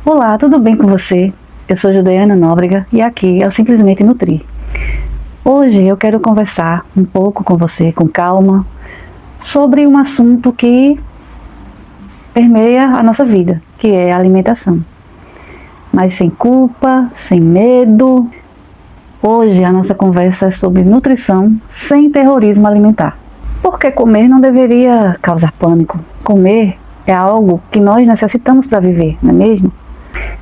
Olá, tudo bem com você? Eu sou Juliana Nóbrega e aqui é o Simplesmente Nutrir. Hoje eu quero conversar um pouco com você, com calma, sobre um assunto que permeia a nossa vida, que é a alimentação. Mas sem culpa, sem medo. Hoje a nossa conversa é sobre nutrição sem terrorismo alimentar. Porque comer não deveria causar pânico. Comer é algo que nós necessitamos para viver, não é mesmo?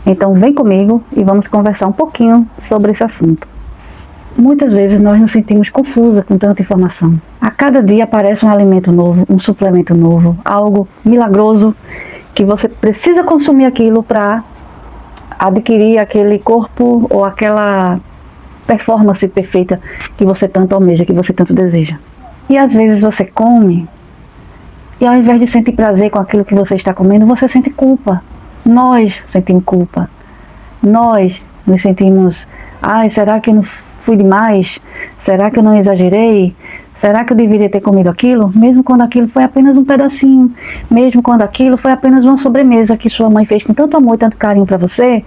Então vem comigo e vamos conversar um pouquinho sobre esse assunto. Muitas vezes nós nos sentimos confusa com tanta informação. A cada dia aparece um alimento novo, um suplemento novo, algo milagroso que você precisa consumir aquilo para adquirir aquele corpo ou aquela performance perfeita que você tanto almeja, que você tanto deseja. E às vezes você come e ao invés de sentir prazer com aquilo que você está comendo, você sente culpa. Nós sentimos culpa. Nós nos sentimos, será que eu não fui demais? Será que eu não exagerei? Será que eu deveria ter comido aquilo? Mesmo quando aquilo foi apenas um pedacinho. Mesmo quando aquilo foi apenas uma sobremesa que sua mãe fez com tanto amor e tanto carinho para você.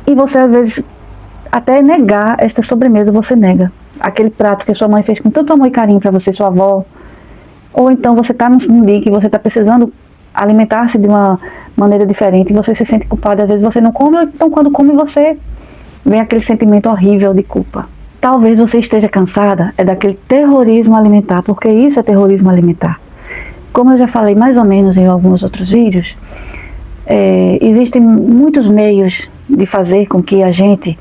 E você às vezes, até negar esta sobremesa, você nega. Aquele prato que sua mãe fez com tanto amor e carinho para você, sua avó. Ou então você está num dia que você está precisando alimentar-se de uma maneira diferente e você se sente culpado, às vezes você não come, então quando come você vem aquele sentimento horrível de culpa. Talvez você esteja cansada daquele terrorismo alimentar, porque isso é terrorismo alimentar. Como eu já falei mais ou menos em alguns outros vídeos, existem muitos meios de fazer com que a gente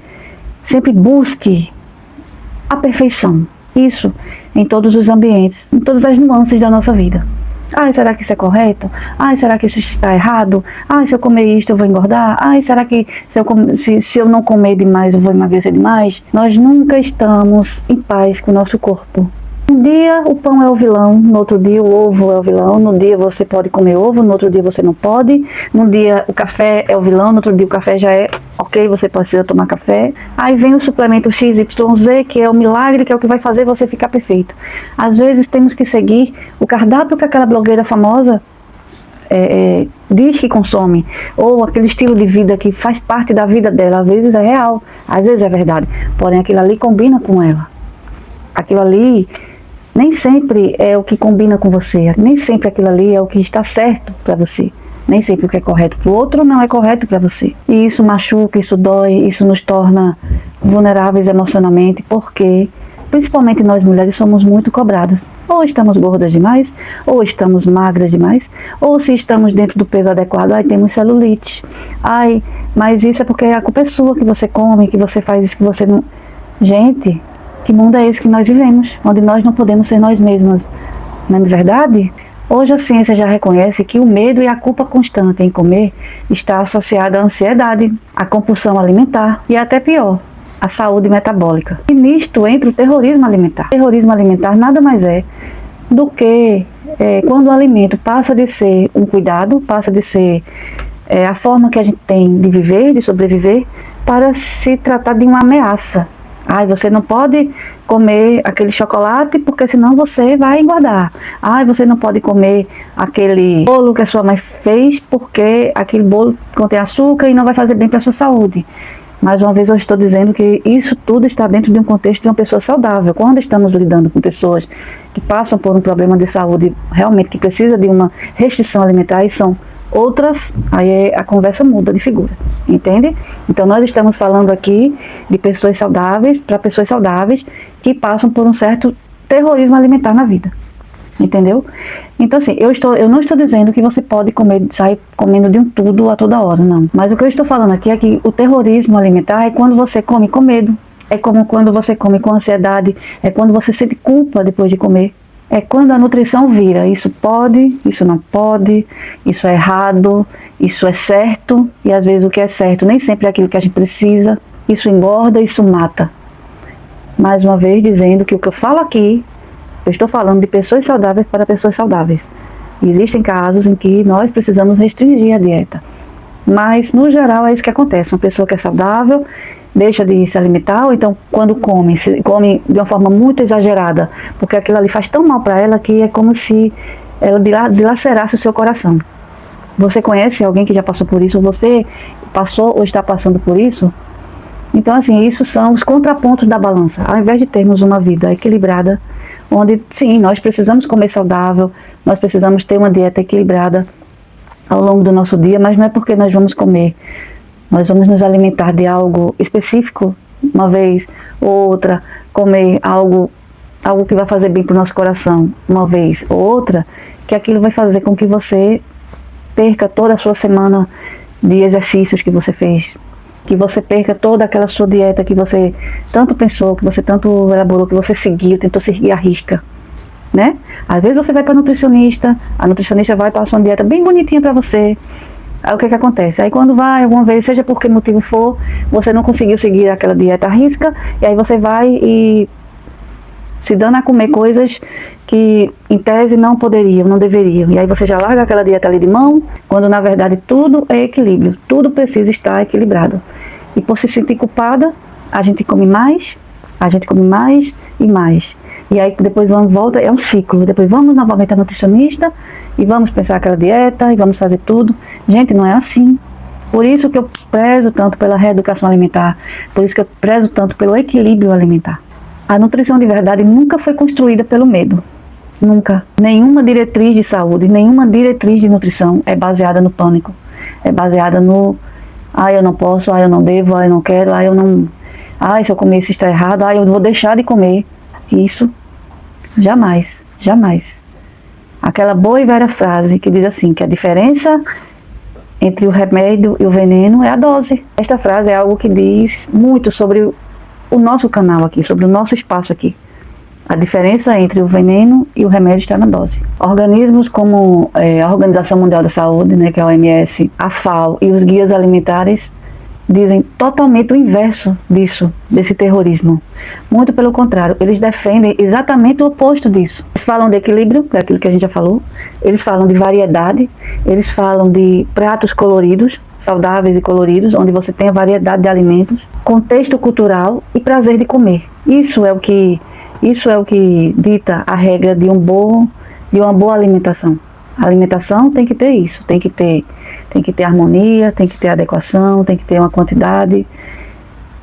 sempre busque a perfeição. Isso em todos os ambientes, em todas as nuances da nossa vida. Será que isso é correto? Será que isso está errado? Se eu comer isto eu vou engordar? Será que se eu não comer demais eu vou emagrecer demais? Nós nunca estamos em paz com o nosso corpo. Um dia o pão é o vilão, no outro dia o ovo é o vilão, no dia você pode comer ovo, no outro dia você não pode, no dia o café é o vilão, no outro dia o café já é ok, você precisa tomar café. Aí vem o suplemento XYZ, que é o milagre, que é o que vai fazer você ficar perfeito. Às vezes temos que seguir o cardápio que aquela blogueira famosa diz que consome, ou aquele estilo de vida que faz parte da vida dela. Às vezes é real, às vezes é verdade, porém aquilo ali combina com ela. Aquilo ali nem sempre é o que combina com você, nem sempre aquilo ali é o que está certo para você, nem sempre o que é correto para o outro não é correto para você. E isso machuca, isso dói, isso nos torna vulneráveis emocionalmente, porque principalmente nós mulheres somos muito cobradas. Ou estamos gordas demais, ou estamos magras demais, ou se estamos dentro do peso adequado, temos celulite. Mas isso é porque a culpa é sua, que você come, que você faz isso, que você não... Gente, que mundo é esse que nós vivemos, onde nós não podemos ser nós mesmas? Não é verdade? Hoje a ciência já reconhece que o medo e a culpa constante em comer está associada à ansiedade, à compulsão alimentar e até pior, à saúde metabólica. E nisto entra o terrorismo alimentar. O terrorismo alimentar nada mais é do que quando o alimento passa de ser um cuidado, passa de ser a forma que a gente tem de viver, de sobreviver, para se tratar de uma ameaça. Você não pode comer aquele chocolate porque senão você vai engordar. Você não pode comer aquele bolo que a sua mãe fez porque aquele bolo contém açúcar e não vai fazer bem para a sua saúde. Mais uma vez eu estou dizendo que isso tudo está dentro de um contexto de uma pessoa saudável. Quando estamos lidando com pessoas que passam por um problema de saúde, realmente que precisa de uma restrição alimentar, e são outras, aí a conversa muda de figura, entende? Então nós estamos falando aqui de pessoas saudáveis, para pessoas saudáveis que passam por um certo terrorismo alimentar na vida, entendeu? Então assim, eu não estou dizendo que você pode sair comendo de um tudo a toda hora, não. Mas o que eu estou falando aqui é que o terrorismo alimentar é quando você come com medo, é como quando você come com ansiedade, é quando você sente culpa depois de comer. É quando a nutrição vira, isso pode, isso não pode, isso é errado, isso é certo, e às vezes o que é certo nem sempre é aquilo que a gente precisa, isso engorda, isso mata. Mais uma vez dizendo que o que eu falo aqui, eu estou falando de pessoas saudáveis para pessoas saudáveis. Existem casos em que nós precisamos restringir a dieta, mas no geral é isso que acontece. Uma pessoa que é saudável deixa de se alimentar, ou então quando come de uma forma muito exagerada, porque aquilo ali faz tão mal para ela que é como se ela dilacerasse o seu coração. Você conhece alguém que já passou por isso? Você passou ou está passando por isso? Então, assim, isso são os contrapontos da balança. Ao invés de termos uma vida equilibrada, onde, sim, nós precisamos comer saudável, nós precisamos ter uma dieta equilibrada ao longo do nosso dia, mas não é porque nós vamos comer. Nós vamos nos alimentar de algo específico, uma vez ou outra, comer algo que vai fazer bem para o nosso coração, uma vez ou outra, que aquilo vai fazer com que você perca toda a sua semana de exercícios que você fez, que você perca toda aquela sua dieta que você tanto pensou, que você tanto elaborou, que você seguiu, tentou seguir à risca, né? Às vezes você vai para a nutricionista vai passar uma dieta bem bonitinha para você. Aí o que acontece? Aí quando vai, alguma vez, seja por que motivo for, você não conseguiu seguir aquela dieta à risca, e aí você vai e se dando a comer coisas que em tese não poderiam, não deveriam. E aí você já larga aquela dieta ali de mão, quando na verdade tudo é equilíbrio, tudo precisa estar equilibrado. E por se sentir culpada, a gente come mais e mais. E aí depois volta, é um ciclo. Depois vamos novamente à nutricionista e vamos pensar aquela dieta e vamos fazer tudo. Gente, não é assim. Por isso que eu prezo tanto pela reeducação alimentar, por isso que eu prezo tanto pelo equilíbrio alimentar. A nutrição de verdade nunca foi construída pelo medo. Nunca. Nenhuma diretriz de saúde, nenhuma diretriz de nutrição é baseada no pânico. É baseada no, eu não posso, eu não devo, eu não quero, eu não... se eu comer isso está errado, eu vou deixar de comer. Isso, jamais, jamais. Aquela boa e velha frase que diz assim, que a diferença entre o remédio e o veneno é a dose. Esta frase é algo que diz muito sobre o nosso canal aqui, sobre o nosso espaço aqui. A diferença entre o veneno e o remédio está na dose. Organismos como a Organização Mundial da Saúde, né, que é a OMS, a FAO e os guias alimentares dizem totalmente o inverso disso, desse terrorismo. Muito pelo contrário, eles defendem exatamente o oposto disso. Eles falam de equilíbrio, que é aquilo que a gente já falou, eles falam de variedade, eles falam de pratos coloridos, saudáveis e coloridos, onde você tem a variedade de alimentos, contexto cultural e prazer de comer. Isso é o que dita a regra de uma boa alimentação. A alimentação tem que ter isso, tem que ter harmonia, tem que ter adequação, tem que ter uma quantidade,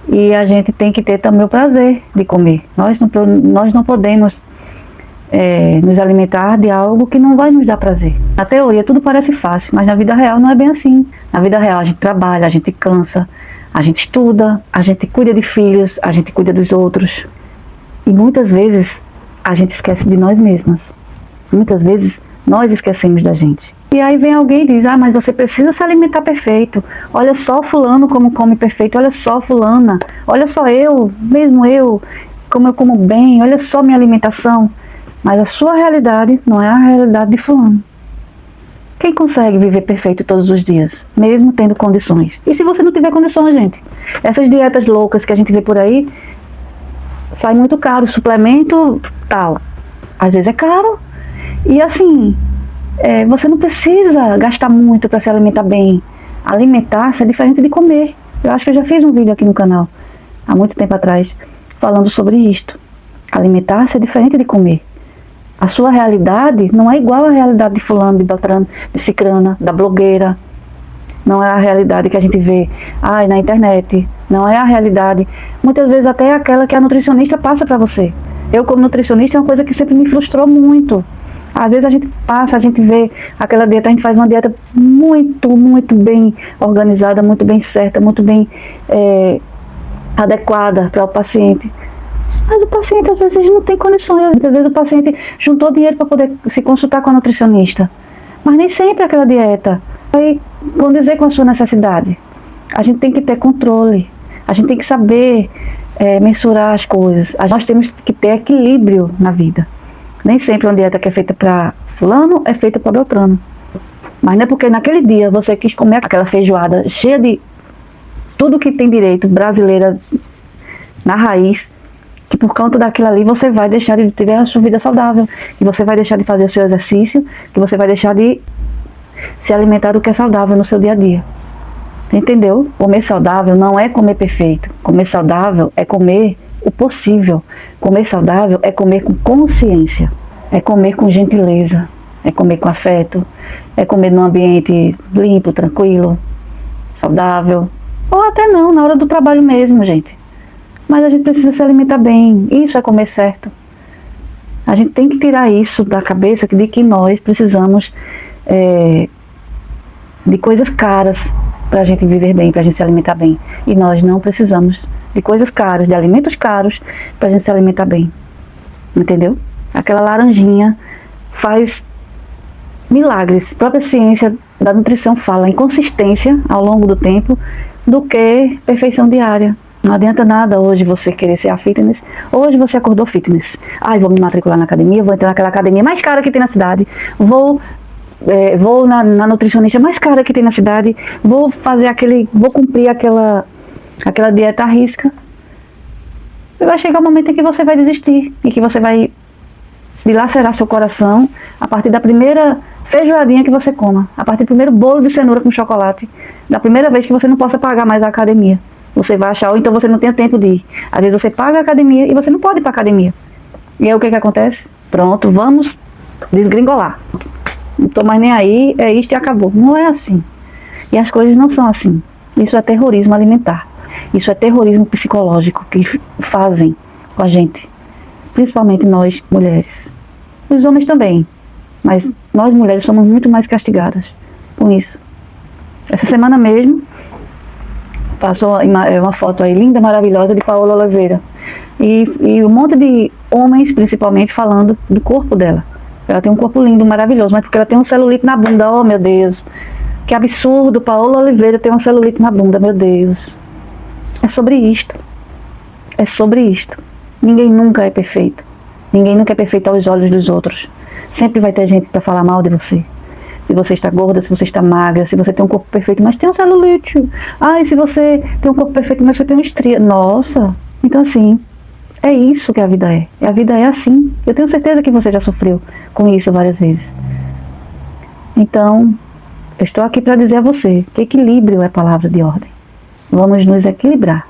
e a gente tem que ter também o prazer de comer. Nós não podemos nos alimentar de algo que não vai nos dar prazer. Na teoria tudo parece fácil, mas na vida real não é bem assim. Na vida real a gente trabalha, a gente cansa, a gente estuda, a gente cuida de filhos, a gente cuida dos outros. E muitas vezes a gente esquece de nós mesmas. Muitas vezes nós esquecemos da gente. E aí vem alguém e diz, mas você precisa se alimentar perfeito. Olha só fulano como come perfeito. Olha só fulana. Olha só mesmo eu, como eu como bem. Olha só minha alimentação. Mas a sua realidade não é a realidade de fulano. Quem consegue viver perfeito todos os dias, mesmo tendo condições? E se você não tiver condições, gente? Essas dietas loucas que a gente vê por aí, sai muito caro, suplemento tal. Às vezes é caro. E assim, você não precisa gastar muito para se alimentar bem. Alimentar-se é diferente de comer. Eu acho que eu já fiz um vídeo aqui no canal, há muito tempo atrás, falando sobre isto. Alimentar-se é diferente de comer. A sua realidade não é igual à realidade de fulano, de beltrano, de cicrana, da blogueira. Não é a realidade que a gente vê na internet. Não é a realidade. Muitas vezes até é aquela que a nutricionista passa para você. Eu, como nutricionista, é uma coisa que sempre me frustrou muito. Às vezes a gente vê aquela dieta, a gente faz uma dieta muito, muito bem organizada, muito bem certa, muito bem adequada para o paciente. Mas o paciente às vezes não tem condições. Muitas vezes o paciente juntou dinheiro para poder se consultar com a nutricionista. Mas nem sempre aquela dieta vai condizer com a sua necessidade. A gente tem que ter controle. A gente tem que saber mensurar as coisas. Nós temos que ter equilíbrio na vida. Nem sempre uma dieta que é feita para fulano é feita para beltrano. Mas não é porque naquele dia você quis comer aquela feijoada cheia de tudo que tem direito, brasileira, na raiz, que por conta daquilo ali você vai deixar de ter a sua vida saudável, que você vai deixar de fazer o seu exercício, que você vai deixar de se alimentar do que é saudável no seu dia a dia. Entendeu? Comer saudável não é comer perfeito. Comer saudável é comer o possível. Comer saudável é comer com consciência. É comer com gentileza. é comer com afeto, é comer num ambiente limpo, tranquilo, saudável, ou até não, na hora do trabalho mesmo, gente. Mas a gente precisa se alimentar bem, isso é comer certo. A gente tem que tirar isso da cabeça de que nós precisamos de coisas caras para a gente viver bem, para a gente se alimentar bem. E nós não precisamos de coisas caras, de alimentos caros, para a gente se alimentar bem. Entendeu? Aquela laranjinha faz milagres. A própria ciência da nutrição fala em consistência ao longo do tempo do que perfeição diária. Não adianta nada hoje você querer ser a fitness. Hoje você acordou fitness. Ai, vou me matricular na academia, vou entrar naquela academia mais cara que tem na cidade. Vou na nutricionista mais cara que tem na cidade. Vou cumprir aquela dieta à risca. E vai chegar um momento em que você vai desistir. E que você vai dilacerar seu coração a partir da primeira feijoadinha que você coma. A partir do primeiro bolo de cenoura com chocolate. Da primeira vez que você não possa pagar mais a academia. Você vai achar, ou então você não tem tempo de ir. Às vezes você paga a academia e você não pode ir para a academia. E aí o que acontece? Pronto, vamos desgringolar. Não estou mais nem aí, é isto e acabou. Não é assim. E as coisas não são assim. Isso é terrorismo alimentar. Isso é terrorismo psicológico que fazem com a gente. Principalmente nós, mulheres. Os homens também. Mas nós, mulheres, somos muito mais castigadas com isso. Essa semana mesmo, passou uma foto aí linda, maravilhosa de Paola Oliveira. E um monte de homens, principalmente, falando do corpo dela. Ela tem um corpo lindo, maravilhoso, mas porque ela tem um celulite na bunda. Oh, meu Deus. Que absurdo, Paola Oliveira tem um celulite na bunda, meu Deus. É sobre isto. É sobre isto. Ninguém nunca é perfeito. Ninguém nunca é perfeito aos olhos dos outros. Sempre vai ter gente para falar mal de você. Se você está gorda, se você está magra, se você tem um corpo perfeito, mas tem um celulite. Ai, se você tem um corpo perfeito, mas você tem uma estria. Nossa! Então, assim, é isso que a vida é. A vida é assim. Eu tenho certeza que você já sofreu com isso várias vezes. Então, eu estou aqui para dizer a você que equilíbrio é palavra de ordem. Vamos nos equilibrar.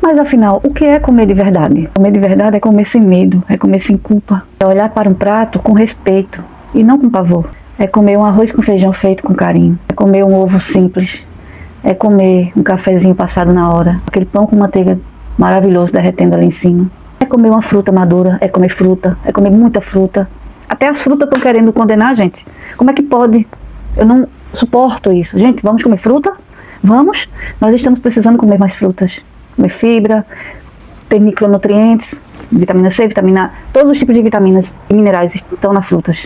Mas, afinal, o que é comer de verdade? Comer de verdade é comer sem medo, é comer sem culpa. É olhar para um prato com respeito e não com pavor. É comer um arroz com feijão feito com carinho. É comer um ovo simples. É comer um cafezinho passado na hora. Aquele pão com manteiga maravilhoso derretendo ali em cima. É comer uma fruta madura. É comer fruta. É comer muita fruta. Até as frutas estão querendo condenar, gente. Como é que pode? Eu não suporto isso. Gente, vamos comer fruta? Vamos? Nós estamos precisando comer mais frutas. Comer fibra, ter micronutrientes, vitamina C, vitamina A. Todos os tipos de vitaminas e minerais estão nas frutas.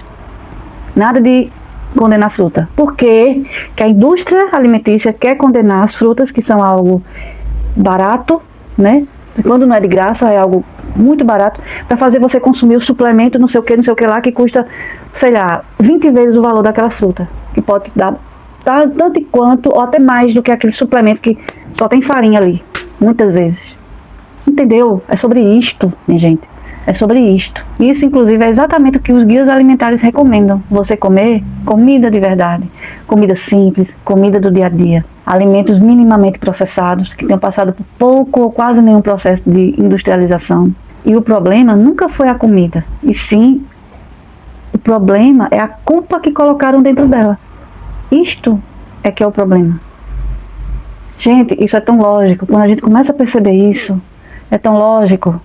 Nada de condenar fruta. Por que a indústria alimentícia quer condenar as frutas, que são algo barato, né? Quando não é de graça, é algo muito barato, para fazer você consumir o suplemento, não sei o que lá, que custa, sei lá, 20 vezes o valor daquela fruta. Que pode dar tanto quanto, ou até mais do que aquele suplemento que só tem farinha ali, muitas vezes. Entendeu? É sobre isto, minha gente. É sobre isto. Isso, inclusive, é exatamente o que os guias alimentares recomendam. Você comer comida de verdade. Comida simples, comida do dia a dia. Alimentos minimamente processados, que tenham passado por pouco ou quase nenhum processo de industrialização. E o problema nunca foi a comida. E sim, o problema é a culpa que colocaram dentro dela. Isto é que é o problema. Gente, isso é tão lógico. Quando a gente começa a perceber isso, é tão lógico.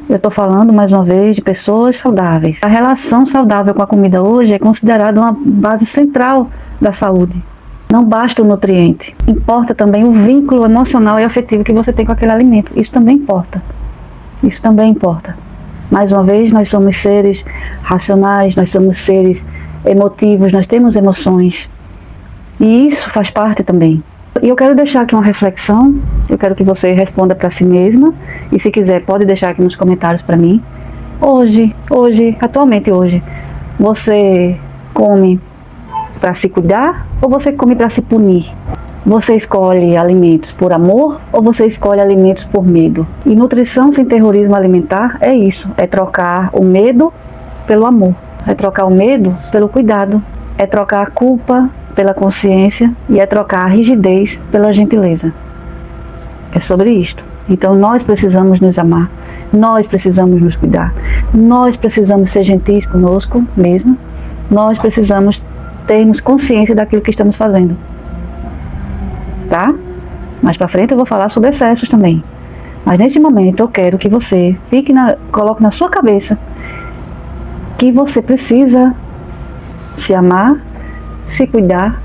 Eu estou falando, mais uma vez, de pessoas saudáveis. A relação saudável com a comida hoje é considerada uma base central da saúde. Não basta o nutriente. Importa também o vínculo emocional e afetivo que você tem com aquele alimento. Isso também importa. Isso também importa. Mais uma vez, nós somos seres racionais, nós somos seres emotivos, nós temos emoções. E isso faz parte também. E eu quero deixar aqui uma reflexão, eu quero que você responda para si mesma, e se quiser pode deixar aqui nos comentários para mim. Atualmente hoje, você come para se cuidar ou você come para se punir? Você escolhe alimentos por amor ou você escolhe alimentos por medo? E nutrição sem terrorismo alimentar é isso, é trocar o medo pelo amor, é trocar o medo pelo cuidado, é trocar a culpa pela consciência e é trocar a rigidez pela gentileza. É sobre isto. Então nós precisamos nos amar, nós precisamos nos cuidar, nós precisamos ser gentis conosco mesmo nós precisamos termos consciência daquilo que estamos fazendo. Tá? Mais pra frente eu vou falar sobre excessos também. Mas neste momento eu quero que você coloque na sua cabeça que você precisa se amar, se cuidar,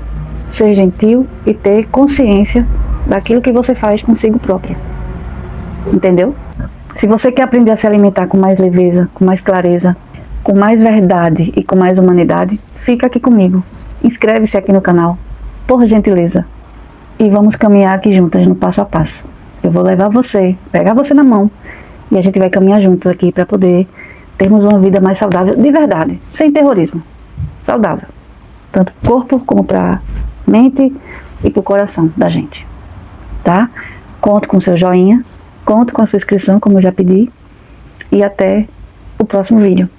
ser gentil e ter consciência daquilo que você faz consigo própria. Entendeu? Se você quer aprender a se alimentar com mais leveza, com mais clareza, com mais verdade e com mais humanidade, fica aqui comigo. Inscreve-se aqui no canal, por gentileza. E vamos caminhar aqui juntas no passo a passo. Eu vou levar você, pegar você na mão e a gente vai caminhar juntos aqui para poder termos uma vida mais saudável, de verdade, sem terrorismo. Saudável. Tanto para o corpo como para a mente e para o coração da gente. Tá? Conto com o seu joinha, conto com a sua inscrição, como eu já pedi. E até o próximo vídeo.